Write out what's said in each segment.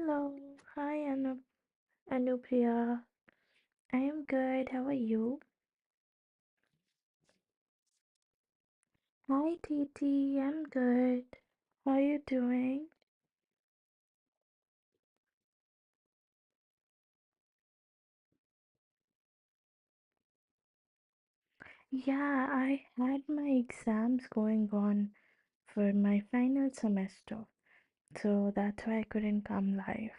Hello. Hi, Anupriya. I am good. How are you? Hi, Titi. I'm good. How are you doing? Yeah, I had my exams going on for my final semester, so that's why I couldn't come live.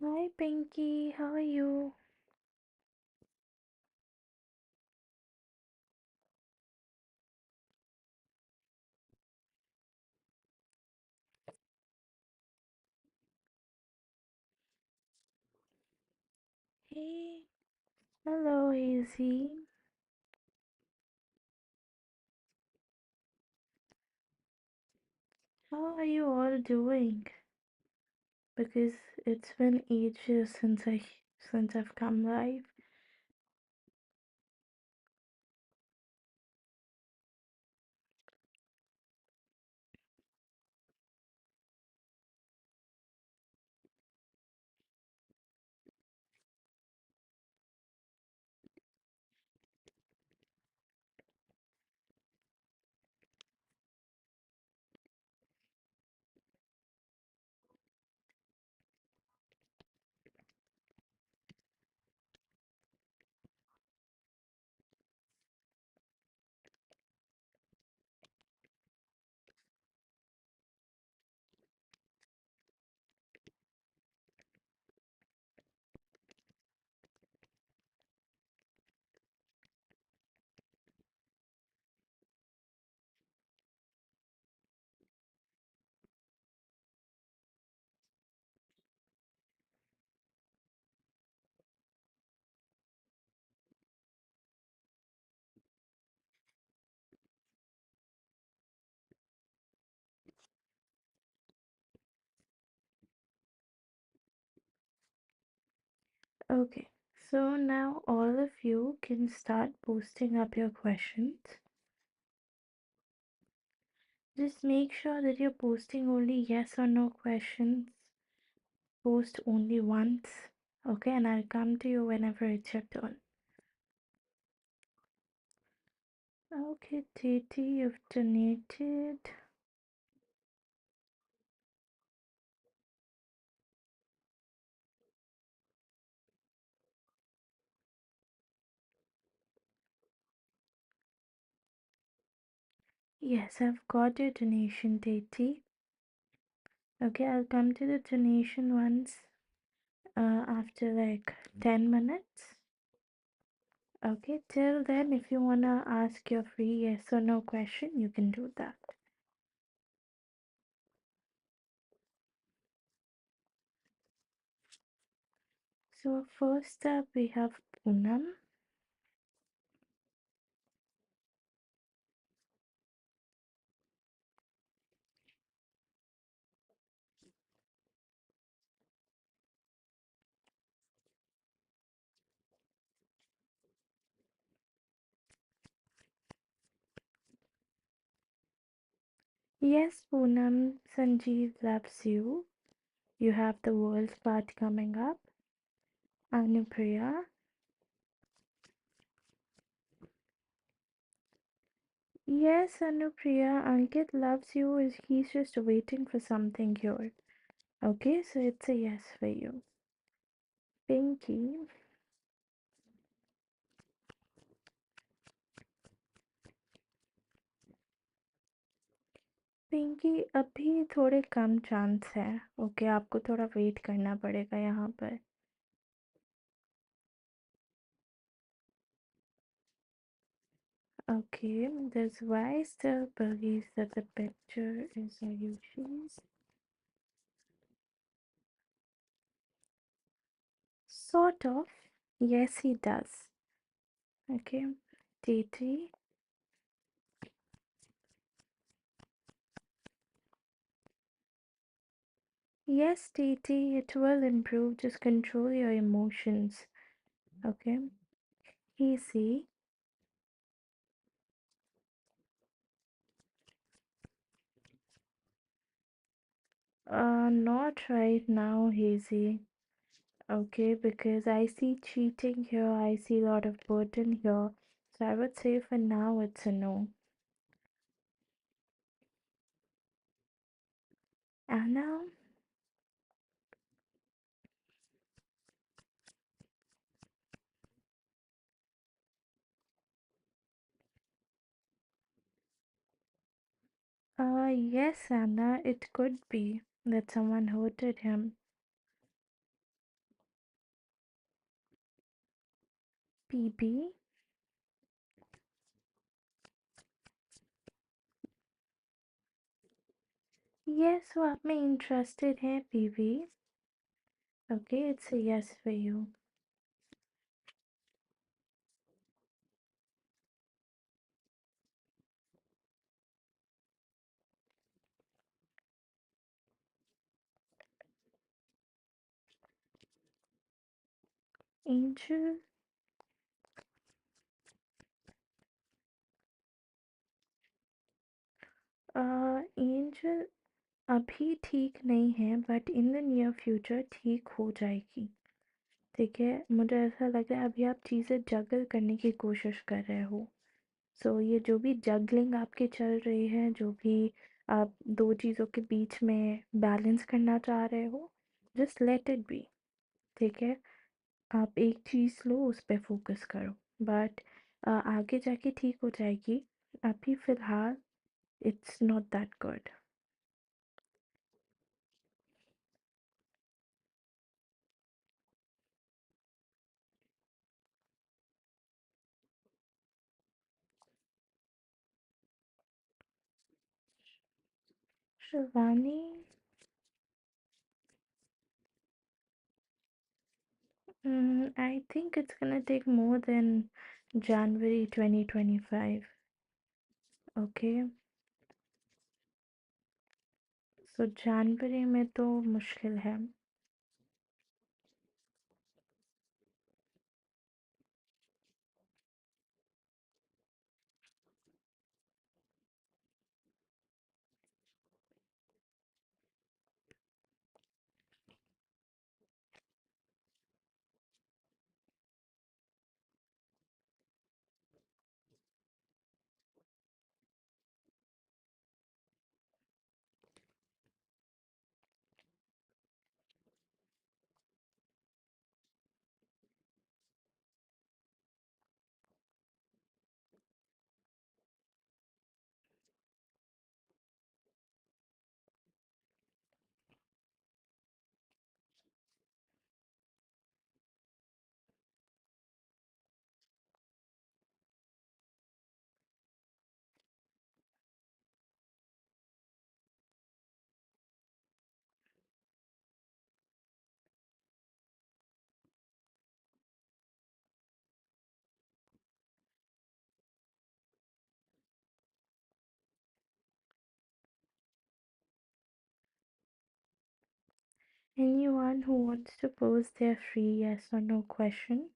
Hi, Pinky. How are you? Hey. Hello, Hazy. How are you all doing? Because it's been ages since I've come live. Okay, so now all of you can start posting up your questions. Just make sure that you're posting only yes or no questions. Post only once, okay? And I'll come to you whenever it's your turn. Okay, Titi, you've donated. Yes, I've got your donation, Titi. Okay, I'll come to the donation once after like 10 minutes. Okay, till then, if you wanna ask your free yes or no question, you can do that. So first up we have Poonam. Yes, Poonam, Sanjeev loves you. You have the world's part coming up. Anupriya. Yes, Anupriya, Ankit loves you. He's just waiting for something here. Okay, so it's a yes for you. Pinky. Pinky अभी थोड़े कम chance है okay आपको थोड़ा wait करना पड़ेगा यहाँ पर Okay, there's why still believes that the picture is a Yoshi's. Sort of. Yes, he does. Okay. T3. Yes, T3, it will improve. Just control your emotions. Okay. Easy. Not right now, Hazy. Okay, because I see cheating here, I see a lot of burden here. So I would say for now it's a no. Anna, yes, Anna, it could be that someone hurted him. PB, yes, वो आप में interested है PB. Okay, it's a yes for you. Angel, Angel अभी ठीक नहीं है but in the near future ठीक हो जाएगी. ठीक है, मुझे ऐसा लग रहा है अभी आप चीज़ें जगल करने की कोशिश कर रहे हो. सो ये जो भी जगलिंग आपकी चल रही है, जो भी आप दो चीज़ों के बीच में बैलेंस करना चाह रहे हो, जस्ट लेट इट बी. ठीक है, आप एक चीज़ लो, उस पे फोकस करो. बट आगे जाके ठीक हो जाएगी. अभी फ़िलहाल it's not that good. Shivani, I think it's gonna take more than January 2025. Okay, so जनवरी में तो मुश्किल है. Anyone who wants to pose their free yes or no question,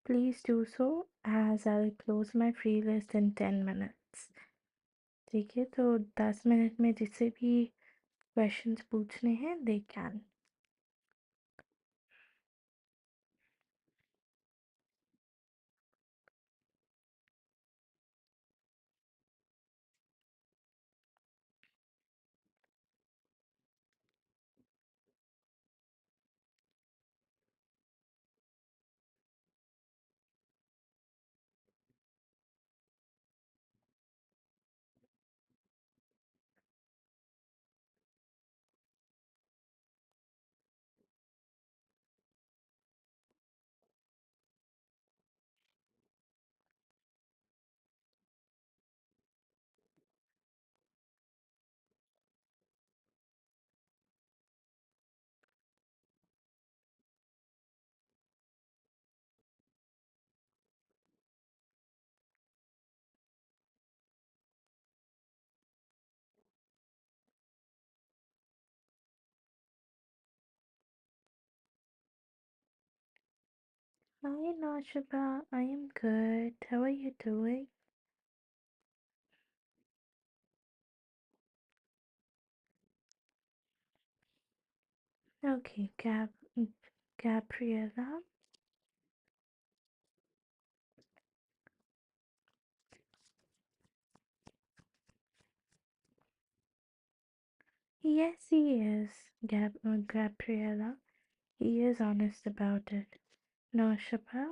please do so as I'll close my free list in 10 minutes. ठीक है, तो 10 minute में जिसे भी क्वेश्चंस पूछने हैं they can. Shubha. I am good. How are you doing? Okay, Gabriella. Yes, he is. Gabriella. He is honest about it. No, Shubha.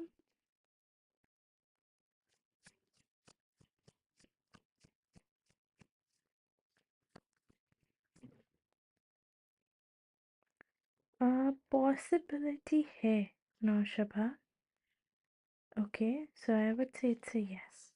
Possibility है. No, Shubha. Okay, so I would say it's a yes.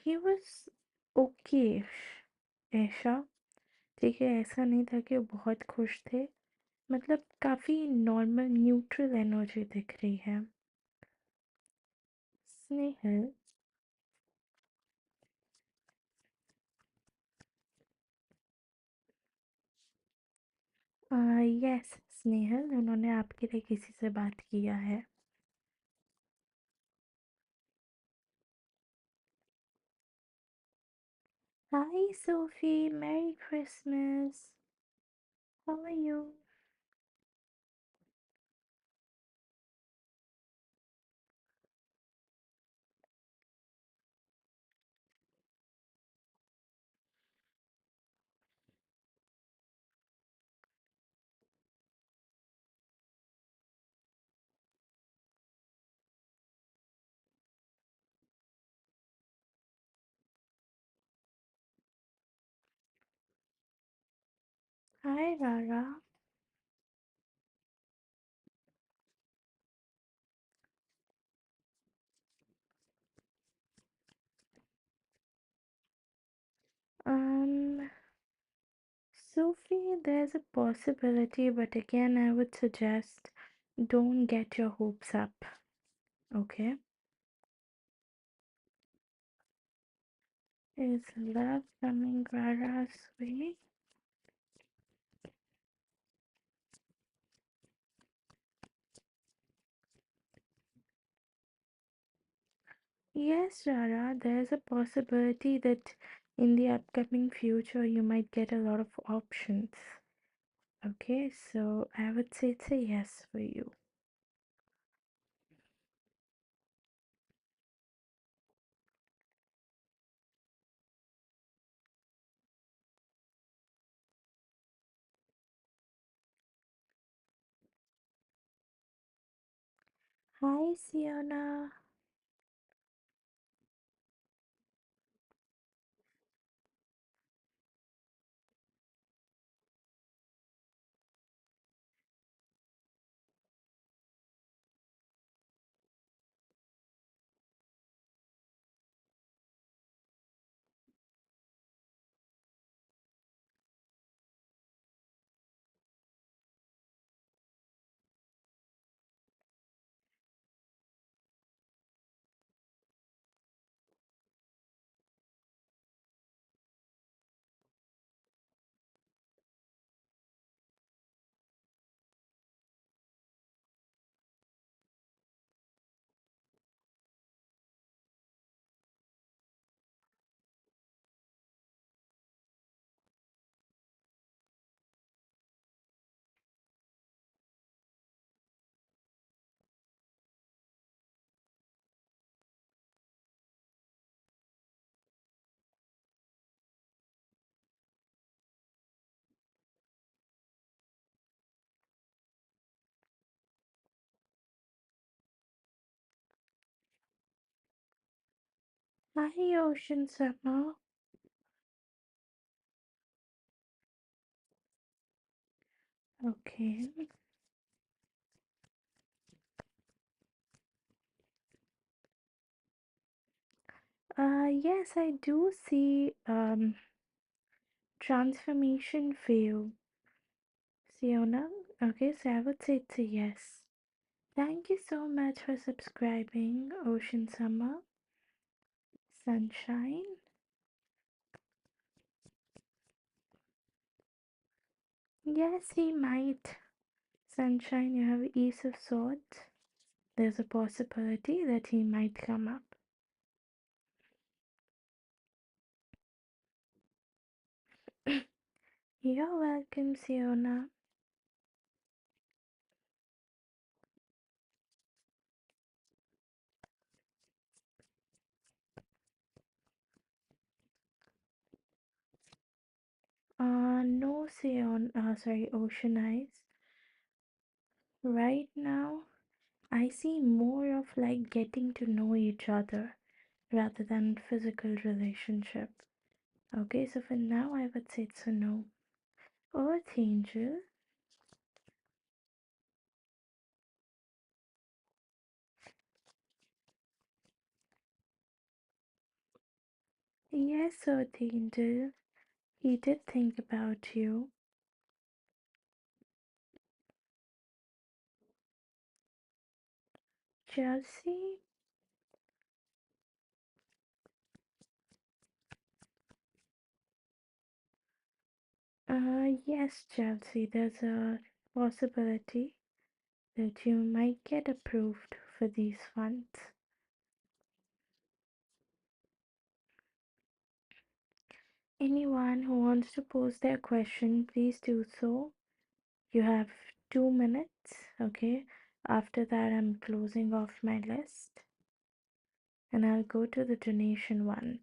He was okay. ऐसा ठीक है, ऐसा नहीं था कि वो बहुत खुश थे, मतलब काफ़ी नॉर्मल न्यूट्रल एनर्जी दिख रही है। स्नेहल। यस स्नेहल, उन्होंने आपके लिए किसी से बात किया है। Hi Sophie, merry Christmas. How are you? Hi रारा। um Sophie, there's a possibility, but again I would suggest don't get your hopes up. Okay? Is love coming Rara's way? Yes, Rara, there's a possibility that in the upcoming future you might get a lot of options. Okay, so I would say it's a yes for you. Hi, Sienna. Hi, Ocean Summer. Okay. Yes, I do see transformation for you, Sienna. Okay, so I would say it's a yes. Thank you so much for subscribing, Ocean Summer, Sunshine. Yes, he might. Sunshine, you have Ace of Swords. There's a possibility that he might come up. You're welcome, Siona. No, Ocean Eyes. Right now, I see more of like getting to know each other rather than physical relationship. Okay, so for now, I would say it's a no. Earth Angel. Yes, Earth Angel. He did think about you. Chelsea? Yes, Chelsea, there's a possibility that you might get approved for these funds. Anyone who wants to pose their question, please do so. You have 2 minutes, okay? After that, I'm closing off my list and I'll go to the donation ones.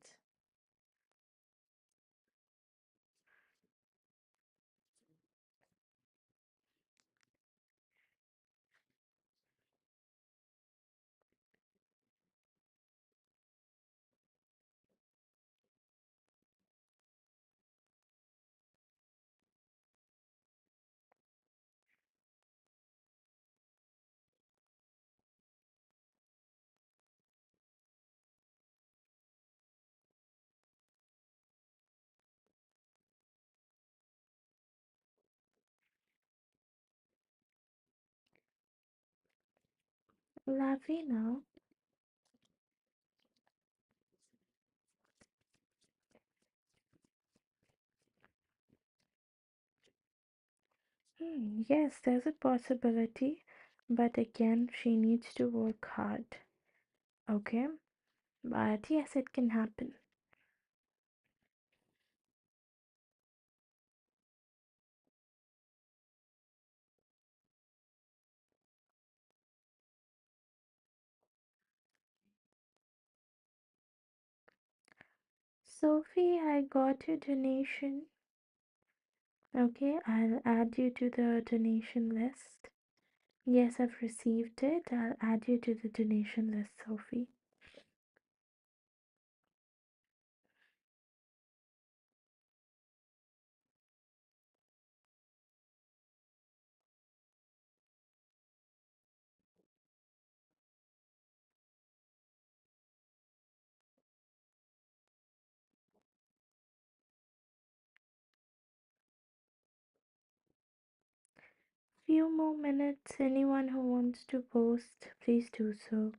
Lavina, yes, there's a possibility, but again, she needs to work hard, okay? But yes, it can happen. Sophie, I got your donation. Okay, I'll add you to the donation list. Yes, I've received it. I'll add you to the donation list, Sophie. Few more minutes. Anyone who wants to post, please do so.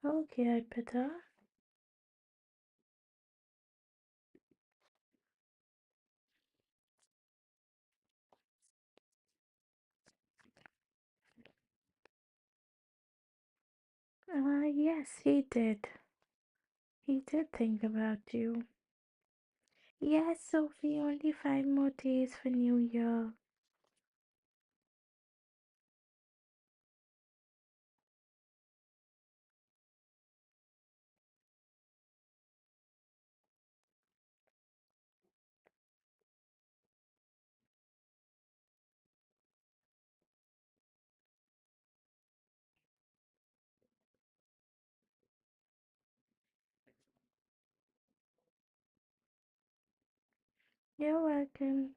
Okay, Arpita. Yes, he did. He did think about you. Yes, Sophie, only 5 more days for New Year. You're welcome.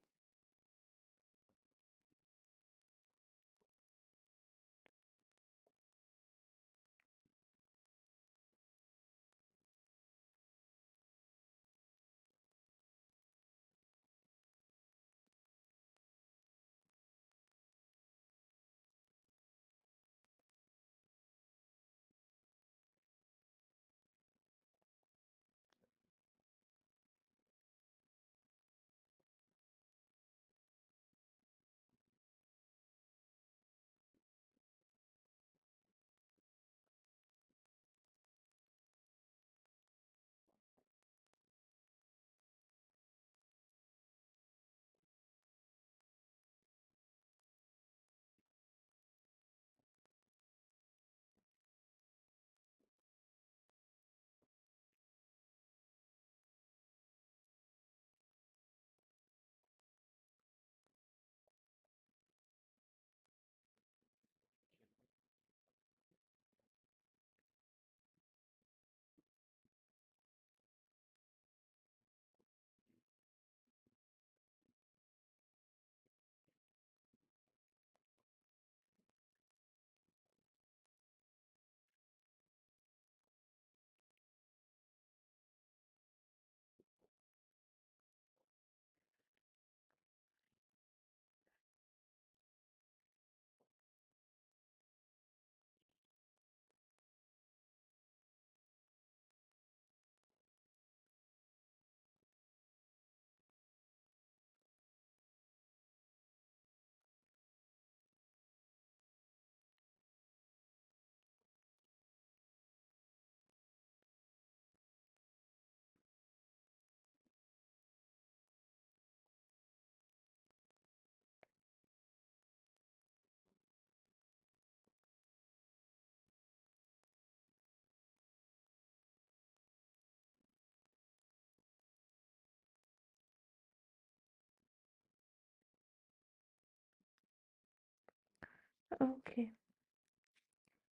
Okay.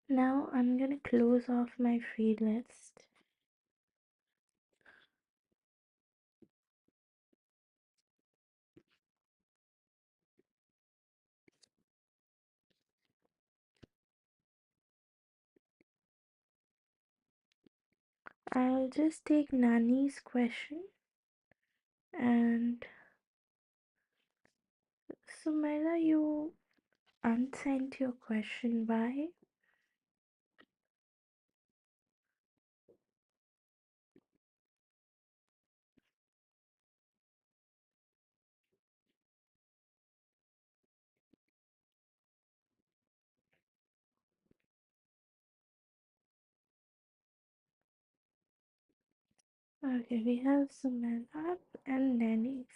Now I'm gonna close off my free list. I'll just take Nani's question and Sumela, you unsent your question. Why? Okay, we have Sumela and Nani's.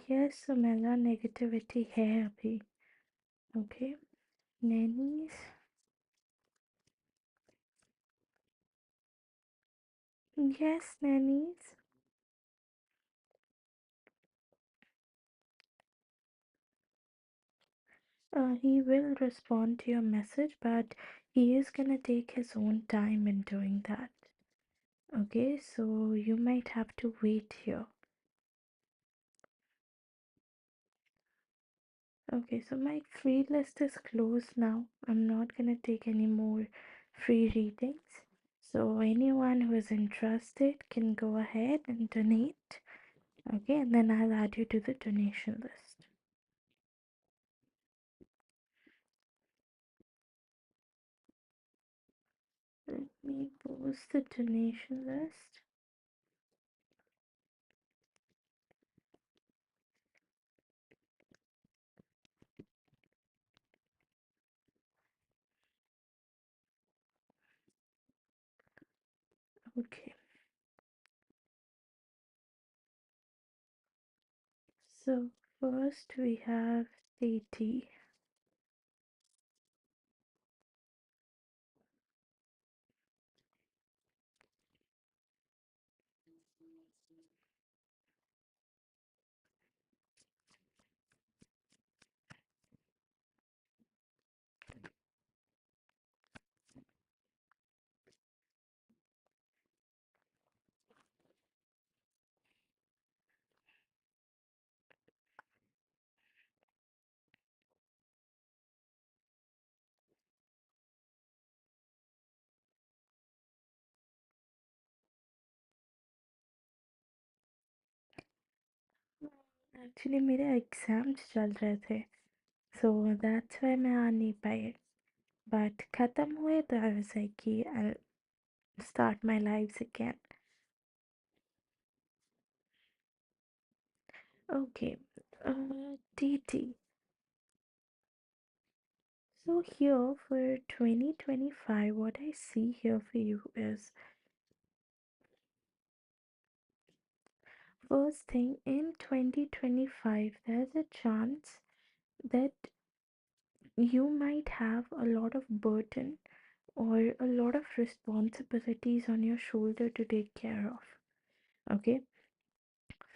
Yes, Sumela, negativity है अभी. Okay. Nani's. Yes, Nani's. He will respond to your message, but he is gonna take his own time in doing that. Okay, so you might have to wait here. Okay, so my free list is closed now. I'm not gonna take any more free readings. So anyone who is interested can go ahead and donate. Okay, and then I'll add you to the donation list. Let me post the donation list. Okay, so first we have Tati. Actually मेरे exams चल रहे थे, so that's why मैं आ नहीं पाई, but ख़त्म हुए तो I was like कि I'll start my lives again. Okay, TT. So here for 2025, what I see here for you is first thing in 2025, there's a chance that you might have a lot of burden or a lot of responsibilities on your shoulder to take care of. Okay,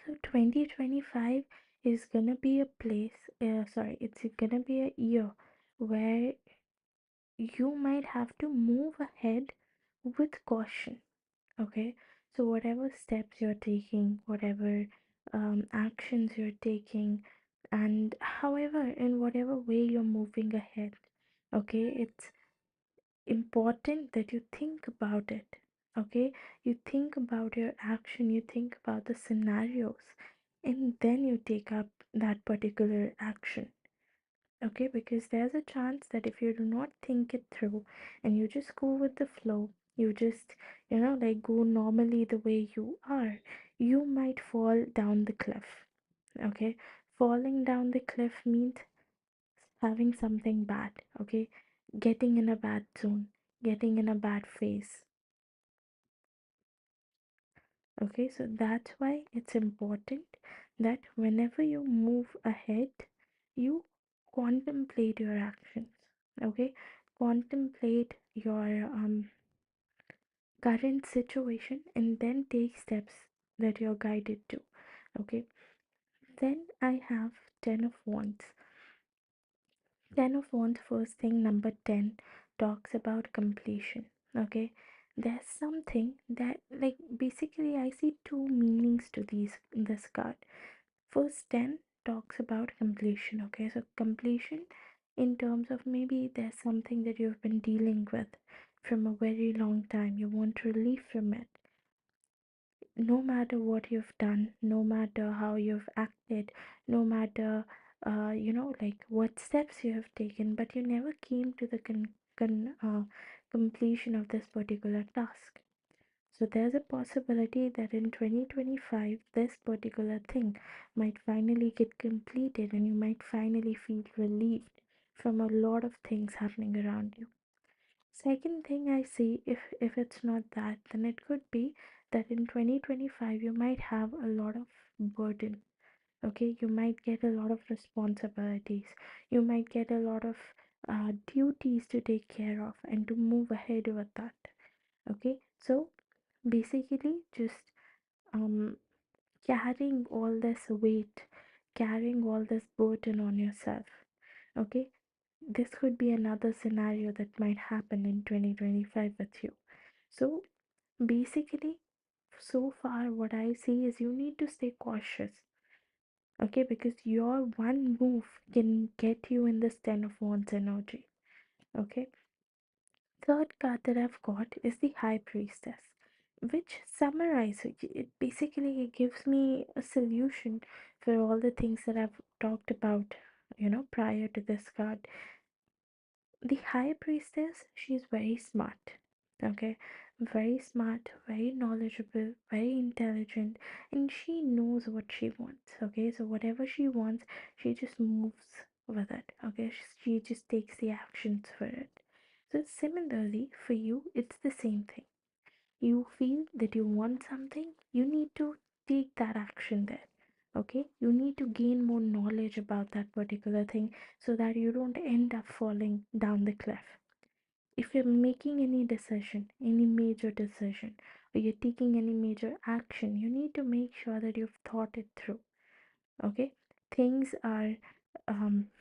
so 2025 is gonna be a place, it's gonna be a year where you might have to move ahead with caution. Okay, so whatever steps you're taking, whatever actions you're taking, and however, in whatever way you're moving ahead, okay, it's important that you think about it. Okay, you think about your action, you think about the scenarios, and then you take up that particular action. Okay, because there's a chance that if you do not think it through and you just go with the flow, you just, like go normally the way you are, you might fall down the cliff. Okay, falling down the cliff means having something bad. Okay, getting in a bad zone, getting in a bad phase. Okay, so that's why it's important that whenever you move ahead, you contemplate your actions. Okay, contemplate your current situation and then take steps that you're guided to. Okay, then I have 10 of wands. 10 of wands, first thing, number 10 talks about completion. Okay, there's something that, like, basically I see two meanings to this card. First 10 talks about completion. Okay, so completion in terms of maybe there's something that you've been dealing with from a very long time, you want relief from it. No matter what you've done, no matter how you've acted, no matter like what steps you have taken, but you never came to the completion of this particular task. So there's a possibility that in 2025, this particular thing might finally get completed and you might finally feel relieved from a lot of things happening around you. Second thing I see, if it's not that, then it could be that in 2025 you might have a lot of burden. Okay, you might get a lot of responsibilities. You might get a lot of duties to take care of and to move ahead with that. Okay, so basically just um carrying all this weight, carrying all this burden on yourself. Okay, this could be another scenario that might happen in 2025 with you. So basically, so far what I see is you need to stay cautious. Okay, because your one move can get you in this 10 of wands energy. Okay, third card that I've got is the High Priestess, which summarizes it. Basically, it gives me a solution for all the things that I've talked about, prior to this card. The High Priestess, she's very smart, okay? Very smart, very knowledgeable, very intelligent, and she knows what she wants, okay? So, whatever she wants, she just moves with it, okay? She just takes the actions for it. So, similarly, for you, it's the same thing. You feel that you want something, you need to take that action there. Okay, you need to gain more knowledge about that particular thing so that you don't end up falling down the cliff. If you're making any decision, any major decision, or you're taking any major action, you need to make sure that you've thought it through. Okay, things are um,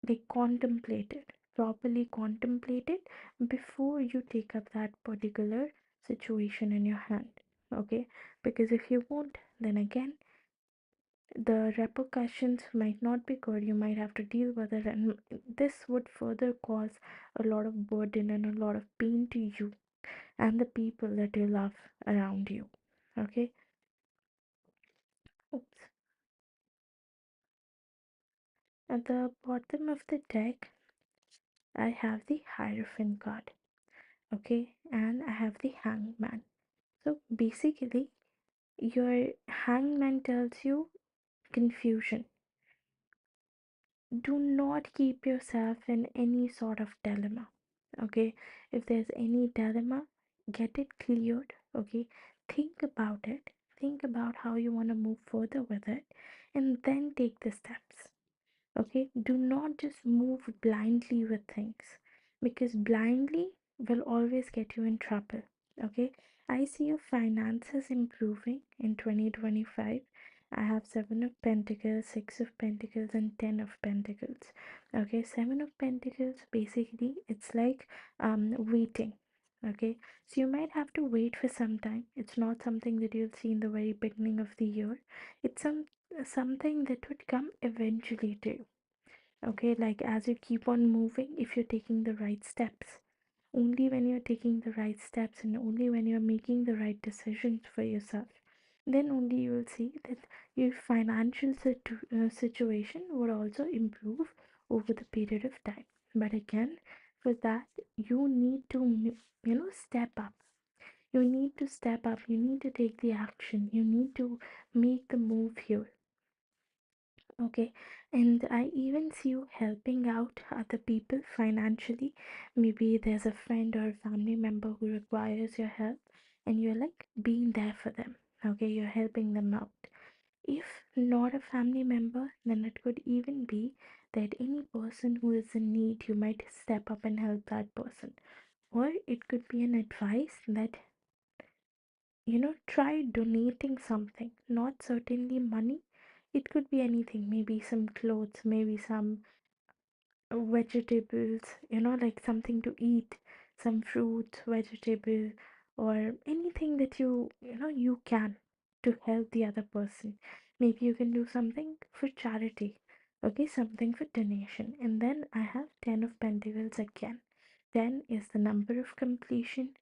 like contemplated, properly contemplated before you take up that particular situation in your hand. Okay, because if you won't, then again the repercussions might not be good. You might have to deal with it, and this would further cause a lot of burden and a lot of pain to you and the people that you love around you. Okay. Oops. At the bottom of the deck, I have the Hierophant card. Okay, and I have the Hangman. So basically, your Hangman tells you confusion. Do not keep yourself in any sort of dilemma. Okay, if there's any dilemma, get it cleared. Okay, think about it, think about how you want to move further with it, and then take the steps. Okay, do not just move blindly with things, because blindly will always get you in trouble. Okay, I see your finances improving in 2025. I have 7 of Pentacles, 6 of Pentacles, and 10 of Pentacles. Okay, 7 of Pentacles, basically it's like waiting. Okay, so you might have to wait for some time. It's not something that you'll see in the very beginning of the year. It's something that would come eventually to you. Okay, like as you keep on moving, if you're taking the right steps, only when you're taking the right steps and only when you're making the right decisions for yourself, then only you will see that your financial situation would also improve over the period of time. But again, for that, you need to step up. You need to step up, you need to take the action, you need to make the move here. Okay, and I even see you helping out other people financially. Maybe there's a friend or a family member who requires your help, and you're like being there for them. Okay, you're helping them out. If not a family member, then it could even be that any person who is in need, you might step up and help that person. Or it could be an advice that try donating something, not certainly money. It could be anything, maybe some clothes, maybe some vegetables, like something to eat, some fruits, vegetable, or anything that you can to help the other person. Maybe you can do something for charity, okay, something for donation. And then I have 10 of Pentacles again. 10 is the number of completion.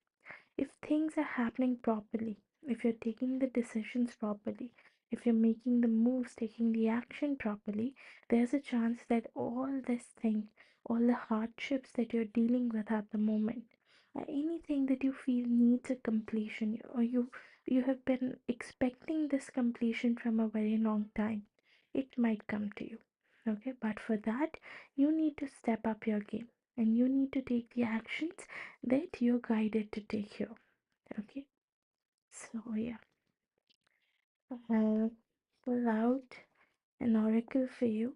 If things are happening properly, if you're taking the decisions properly, if you're making the moves, taking the action properly, there's a chance that all this thing, all the hardships that you're dealing with at the moment, anything that you feel needs a completion, or you have been expecting this completion from a very long time, it might come to you. Okay, but for that, you need to step up your game and you need to take the actions that you're guided to take here. Okay, so yeah, I'll pull out an oracle for you.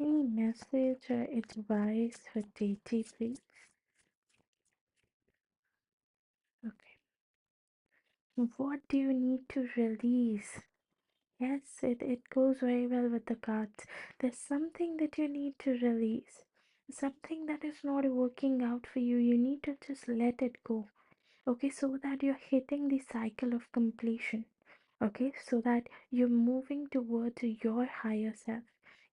Any message or advice for Deity, please? Okay, what do you need to release? Yes, it goes very well with the cards. There's something that you need to release. Something that is not working out for you, you need to just let it go. Okay, so that you're hitting the cycle of completion. Okay, so that you're moving towards your higher self.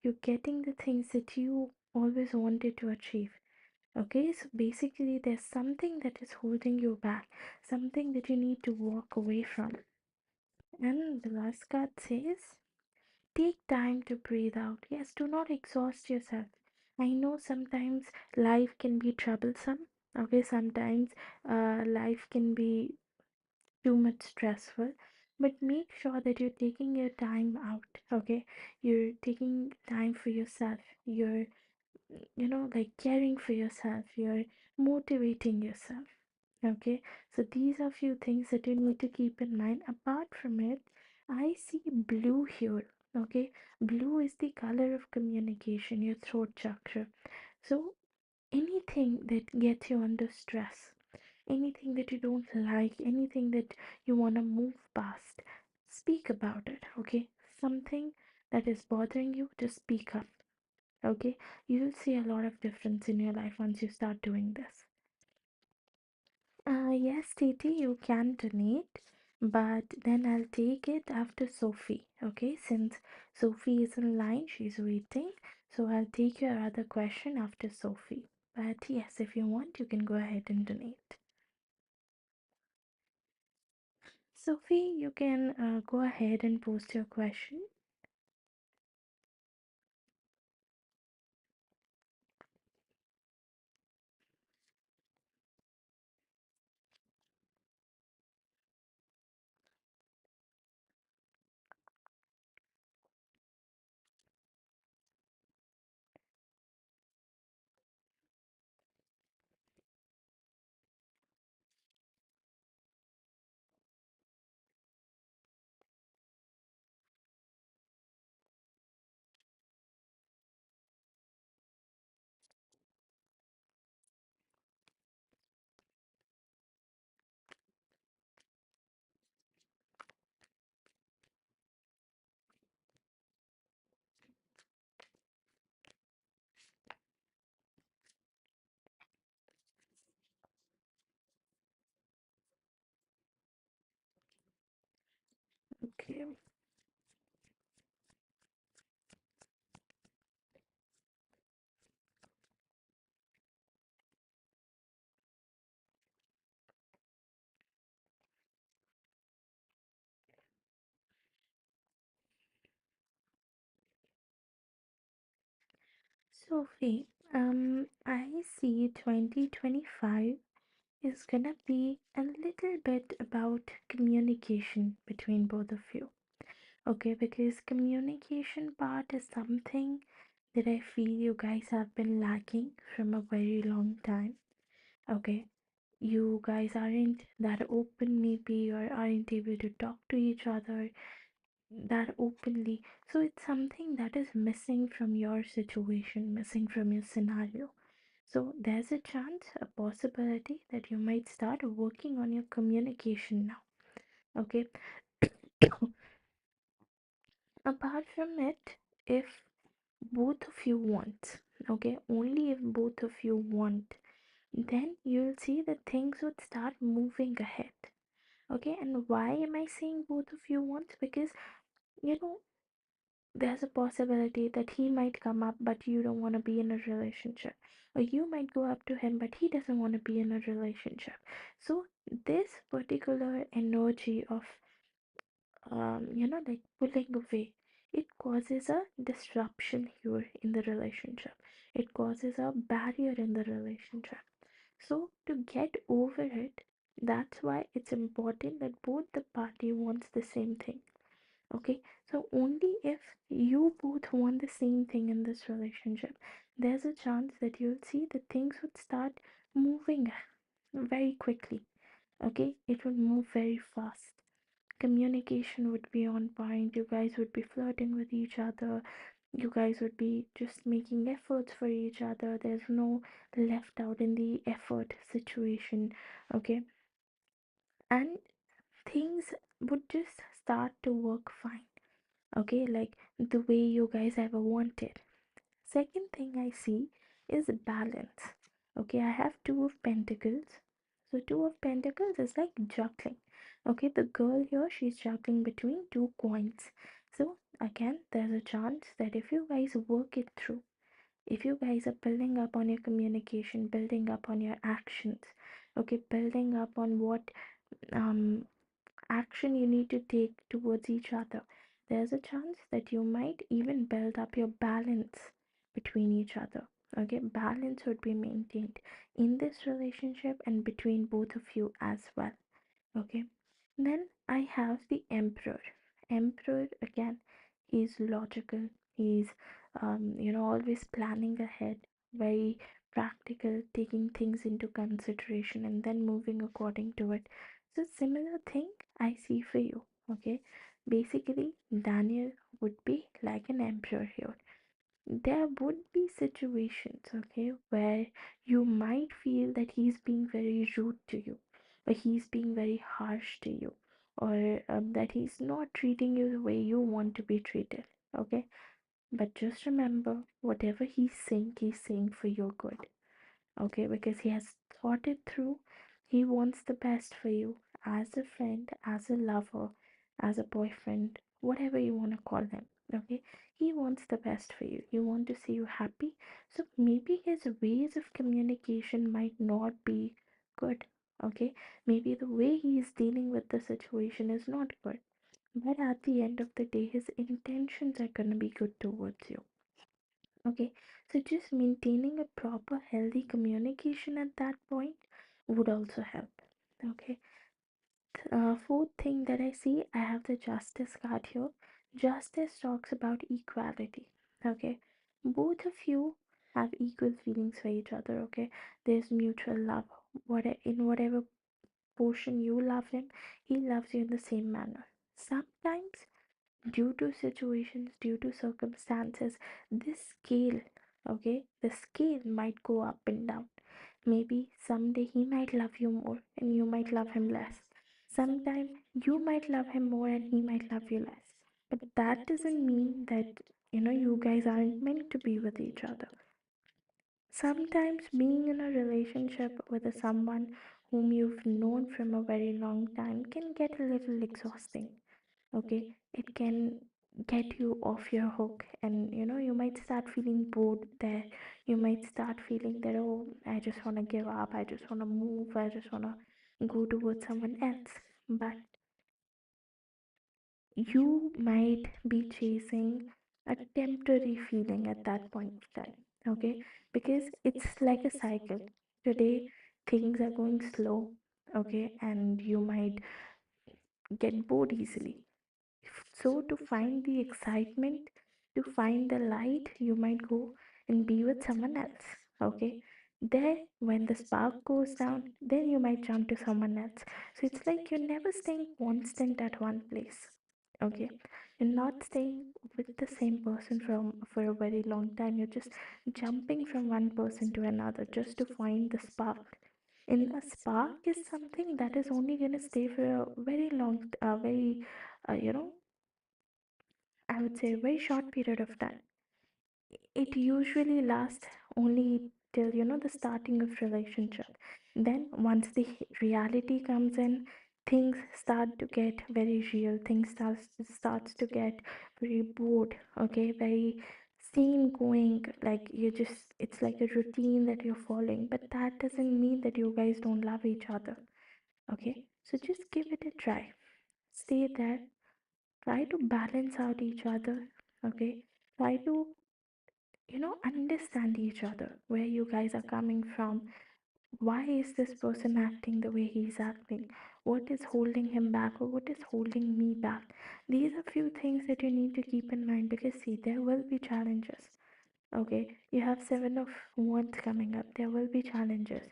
You're getting the things that you always wanted to achieve. Okay, so basically, there's something that is holding you back, something that you need to walk away from. And the last card says, take time to breathe out. Yes, do not exhaust yourself. I know sometimes life can be troublesome. Okay, sometimes life can be too much stressful, but make sure that you're taking your time out. Okay, you're taking time for yourself. You're, like caring for yourself. You're motivating yourself. Okay, so these are few things that you need to keep in mind. Apart from it, I see blue here. Okay, blue is the color of communication, your throat chakra. So anything that gets you under stress, anything that you don't like, anything that you want to move past, speak about it. Okay, something that is bothering you, just speak up. Okay, you'll see a lot of difference in your life once you start doing this. Yes, Titi, you can donate, but then I'll take it after Sophie. Okay, since Sophie is in line, she's waiting. So I'll take your other question after Sophie. But yes, if you want, you can go ahead and donate. Sophie, you can go ahead and post your question. Okay. Sophie, I see 2025 is gonna be a little bit about communication between both of you. Okay, because communication part is something that I feel you guys have been lacking from a very long time. Okay, you guys aren't that open, maybe, or aren't able to talk to each other that openly. So it's something that is missing from your situation, missing from your scenario. So there's a chance, a possibility that you might start working on your communication now. Okay. Apart from it, if both of you want, okay, only if both of you want, then you'll see that things would start moving ahead. Okay, and why am I saying both of you want? Because you know there's a possibility that he might come up but you don't want to be in a relationship, or you might go up to him but he doesn't want to be in a relationship. So this particular energy of like pulling away, it causes a disruption here in the relationship. It causes a barrier in the relationship. So to get over it, that's why it's important that both the party wants the same thing. Okay, so only if you both want the same thing in this relationship, there's a chance that you'll see that things would start moving very quickly. Okay, it would move very fast. Communication would be on point. You guys would be flirting with each other. You guys would be just making efforts for each other. There's no left out in the effort situation. Okay, and things would just start to work fine. Okay, like the way you guys ever wanted. Second thing I see is balance. Okay, I have two of pentacles. So two of pentacles is like juggling. Okay, the girl here, she's juggling between two coins. So again, there's a chance that if you guys work it through, if you guys are building up on your communication, building up on your actions, okay, building up on what um action you need to take towards each other, there's a chance that you might even build up your balance between each other. Okay, balance would be maintained in this relationship and between both of you as well. Okay, then I have the emperor. Emperor again, he's logical, he's always planning ahead, very practical, taking things into consideration and then moving according to it. So similar thing I see for you. Okay, basically Daniel would be like an emperor here. There would be situations, okay, where you might feel that he's being very rude to you, or he's being very harsh to you, or that he's not treating you the way you want to be treated, okay? But just remember, whatever he's saying for your good, okay? Because he has thought it through. He wants the best for you as a friend, as a lover, as a boyfriend, whatever you want to call him, okay? He wants the best for you. He wants to see you happy. So maybe his ways of communication might not be good, okay? Maybe the way he is dealing with the situation is not good. But at the end of the day, his intentions are going to be good towards you. Okay, so just maintaining a proper, healthy communication at that point would also help. Okay, fourth thing that I see, I have the justice card here. Justice talks about equality. Okay, both of you have equal feelings for each other. Okay, there's mutual love. In whatever portion you love him, he loves you in the same manner. Sometimes due to situations, due to circumstances, this scale, okay, the scale might go up and down. Maybe someday he might love you more and you might love him less. Sometime you might love him more and he might love you less. But that doesn't mean that you guys aren't meant to be with each other. Sometimes being in a relationship with someone whom you've known from a very long time can get a little exhausting. Okay, it can get you off your hook, and you might start feeling bored there. You might start feeling that, oh, I just want to give up, I just want to move, I just want to go towards someone else. But you might be chasing a temporary feeling at that point of time. Okay, because it's like a cycle. Today things are going slow, okay, and you might get bored easily. So, to find the excitement, to find the light, you might go and be with someone else. Okay. There, when the spark goes down, then you might jump to someone else. So, it's like you're never staying constant at one place. Okay. You're not staying with the same person for a very long time. You're just jumping from one person to another just to find the spark. And a spark is something that is only going to stay for a very long, very uh, you know I would say a very short period of time. It usually lasts only till the starting of relationship. Then once the reality comes in, things start to get very real. Things starts to get very bored. Okay, very same going. Like it's like a routine that you're following. But that doesn't mean that you guys don't love each other. Okay, so just give it a try. Stay there, try to balance out each other. Okay, try to understand each other, where you guys are coming from. Why is this person acting the way he's acting? What is holding him back, or what is holding me back? These are few things that you need to keep in mind, because see, there will be challenges. Okay, you have seven of wands coming up. There will be challenges.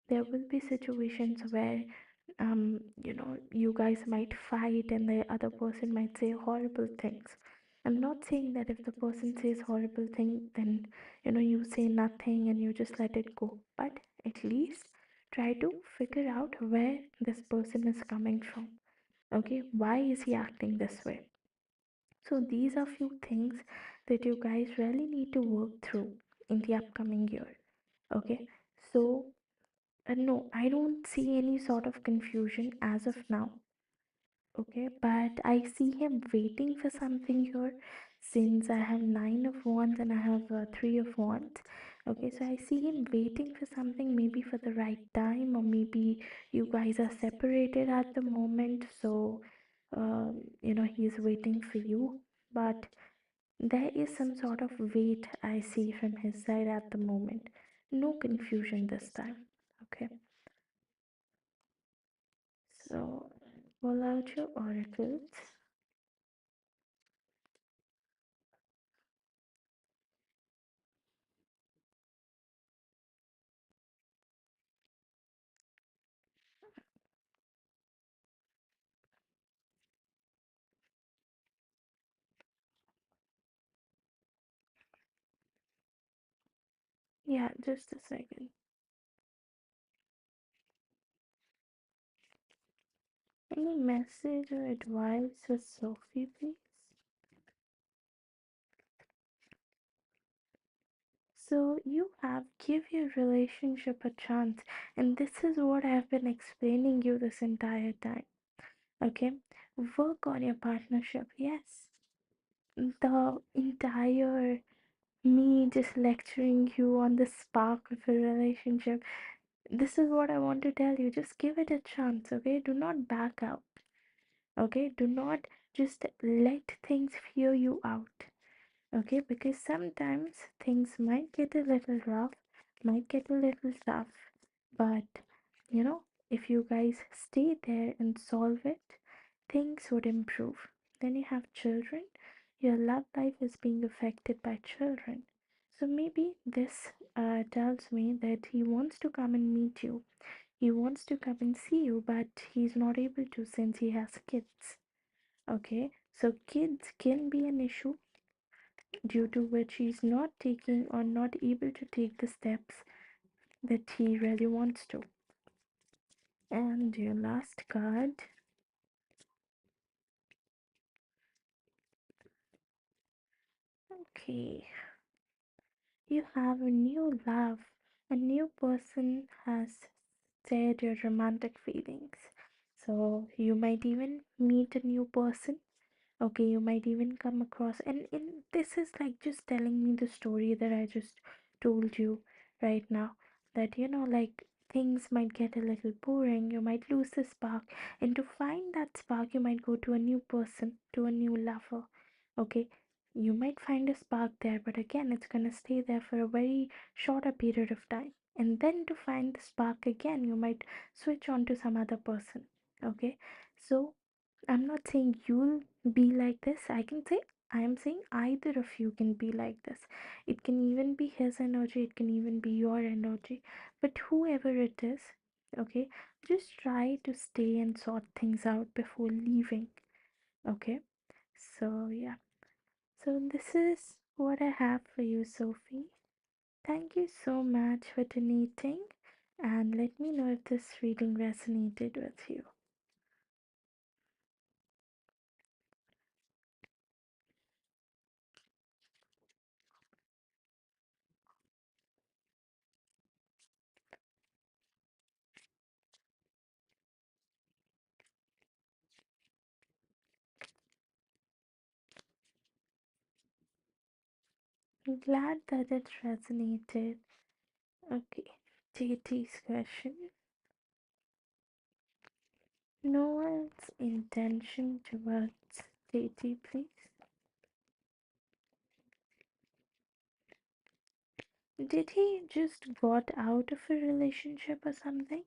There will be situations where you guys might fight and the other person might say horrible things. I'm not saying that if the person says horrible thing, then you say nothing and you just let it go. But at least try to figure out where this person is coming from. Okay, why is he acting this way? So these are few things that you guys really need to work through in the upcoming year. Okay, so no, I don't see any sort of confusion as of now. Okay, but I see him waiting for something here since I have nine of wands and I have three of wands. Okay, so I see him waiting for something, maybe for the right time, or maybe you guys are separated at the moment, so he's waiting for you. But there is some sort of wait I see from his side at the moment. No confusion this time. Okay, so pull out your oracles. Yeah, just a second. Any message or advice for Sophie, please? So you have give your relationship a chance, and this is what I've been explaining you this entire time. Okay, work on your partnership. Yes, the entire me just lecturing you on the spark of a relationship. This is what I want to tell you. Just give it a chance. Okay, do not back out. Okay, do not just let things fear you out. Okay, because sometimes things might get a little rough, might get a little tough, but you know, if you guys stay there and solve it, things would improve. Then you have children, your love life is being affected by children. So maybe this tells me that he wants to come and meet you, he wants to come and see you, but he's not able to since he has kids. Okay, so kids can be an issue due to which he's not taking or not able to take the steps that he really wants to. And your last card, okay, you have a new love. A new person has shared your romantic feelings. So you might even meet a new person. Okay, you might even come across, and this is like just telling me the story that I just told you right now. That like things might get a little boring, you might lose the spark, and to find that spark, you might go to a new person, to a new lover. Okay, you might find a spark there, but again, it's gonna stay there for a very shorter period of time. And then to find the spark again, you might switch on to some other person. Okay, so I'm not saying you'll be like this. I am saying either of you can be like this. It can even be his energy, it can even be your energy. But whoever it is, okay, just try to stay and sort things out before leaving. Okay? So, yeah. So, this is what I have for you, Sophie. Thank you so much for donating, and let me know if this reading resonated with you. I'm glad that it resonated. Okay, JT's question. No one's intention towards JT, please. Did he just got out of a relationship or something?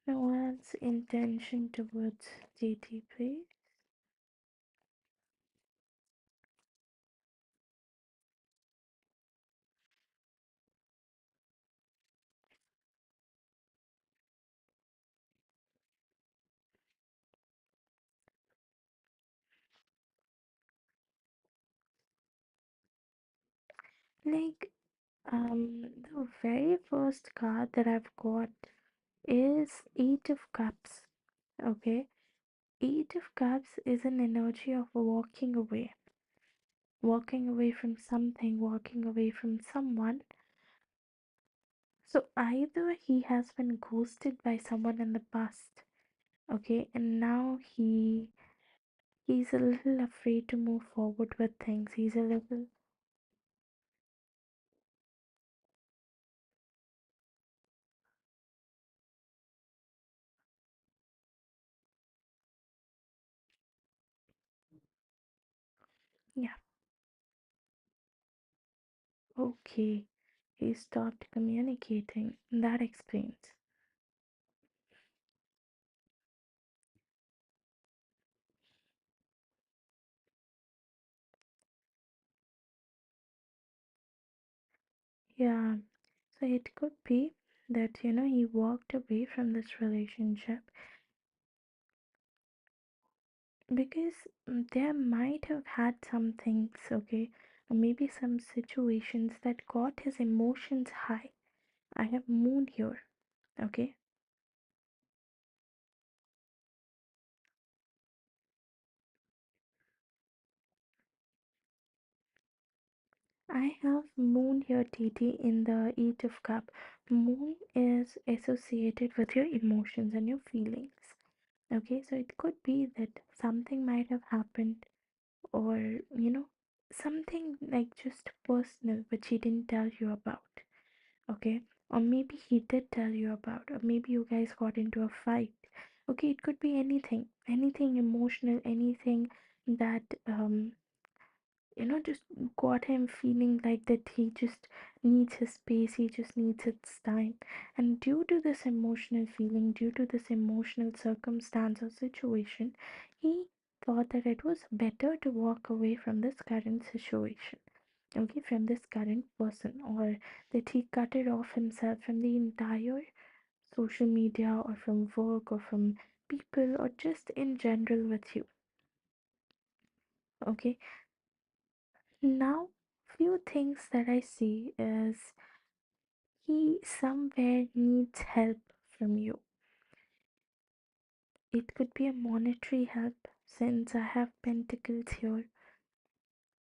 No one's intention towards JT, please. Like, the very first card that I've got is Eight of Cups. Okay, Eight of Cups is an energy of walking away from something, walking away from someone. So either he has been ghosted by someone in the past, okay, and now he's a little afraid to move forward with things. He's a little, yeah, okay. He stopped communicating. That explains. Yeah, so it could be that, he walked away from this relationship because there might have had some things, okay, or maybe some situations that got his emotions high. I have moon here, okay. I have moon here, TT, in the Eight of Cup. Moon is associated with your emotions and your feelings. Okay, so it could be that something might have happened, or something like just personal which he didn't tell you about. Okay, or maybe he did tell you about, or maybe you guys got into a fight. Okay, it could be anything emotional, anything that just got him feeling like that he just needs his space, he just needs his time. And due to this emotional feeling, due to this emotional circumstance or situation, he thought that it was better to walk away from this current situation, okay, from this current person, or that he cut it off himself from the entire social media or from work or from people or just in general with you. Okay, now few things that I see is he somewhere needs help from you. It could be a monetary help since I have pentacles here.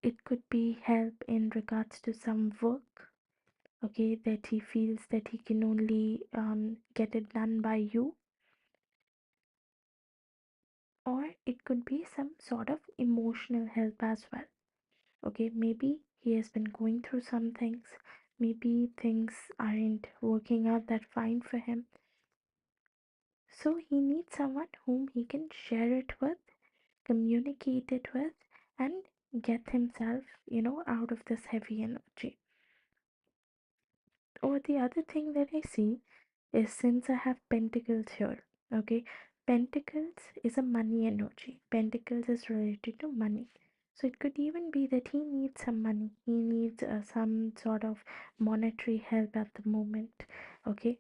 It could be help in regards to some work, okay, that he feels that he can only get it done by you. Or it could be some sort of emotional help as well. Okay, maybe he has been going through some things. Maybe things aren't working out that fine for him. So he needs someone whom he can share it with, communicate it with, and get himself, out of this heavy energy. Or the other thing that I see is since I have pentacles here, okay, pentacles is a money energy. Pentacles is related to money. So it could even be that he needs some money. He needs some sort of monetary help at the moment, okay.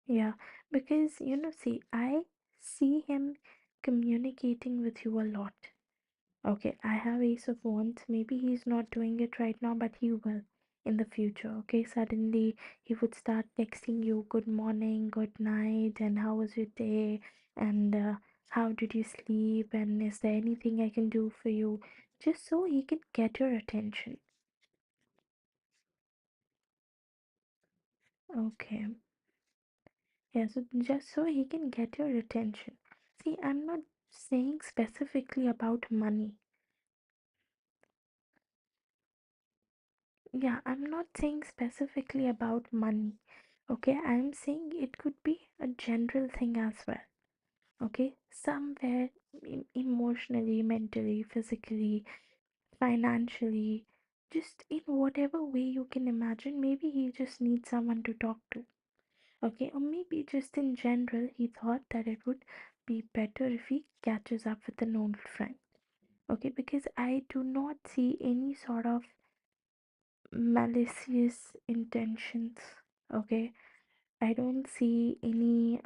Yeah, because see, I see him communicating with you a lot. Okay, I have Ace of Wands. Maybe he's not doing it right now, but he will in the future. Okay, suddenly he would start texting you good morning, good night, and how was your day, and how did you sleep, and is there anything I can do for you, just so he can get your attention. Okay, yeah, so just so he can get your attention. See, I'm not saying specifically about money. Yeah, I'm not saying specifically about money. Okay, I'm saying it could be a general thing as well. Okay, somewhere emotionally, mentally, physically, financially, just in whatever way you can imagine. Maybe he just needs someone to talk to. Okay, or maybe just in general, he thought that it would be better if he catches up with an old friend. Okay, because I do not see any sort of malicious intentions. Okay, I don't see any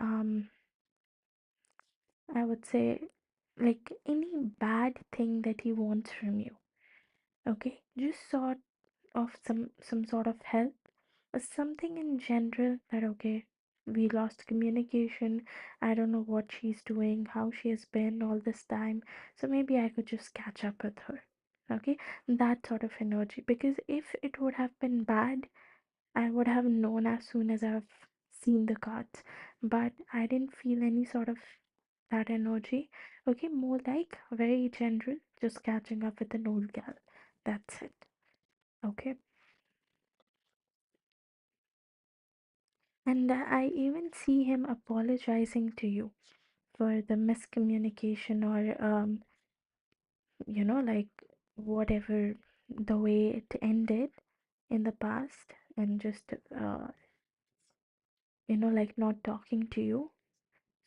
I would say like any bad thing that he wants from you. Okay, just sort of some sort of help or something in general that, okay, we lost communication, I don't know what she's doing, how she has been all this time, so maybe I could just catch up with her. Okay, that sort of energy. Because if it would have been bad, I would have known as soon as I've seen the cards. But I didn't feel any sort of that energy. Okay, more like very general, just catching up with an old gal. That's it. Okay. And I even see him apologizing to you for the miscommunication, or like whatever, the way it ended in the past, and just like not talking to you.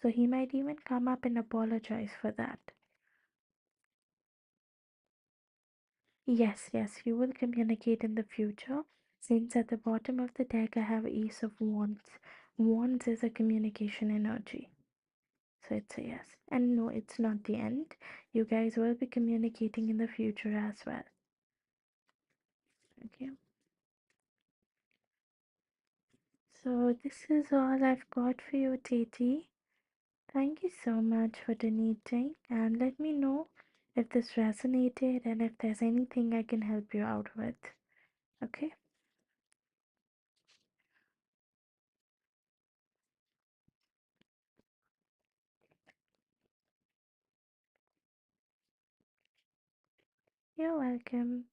So he might even come up and apologize for that. Yes, yes, you will communicate in the future. Since at the bottom of the deck I have Ace of Wands. Wands is a communication energy. So it's a yes. And no, it's not the end. You guys will be communicating in the future as well. Okay. So this is all I've got for you, Titi. Thank you so much for donating, and let me know if this resonated and if there's anything I can help you out with. Okay? You're welcome.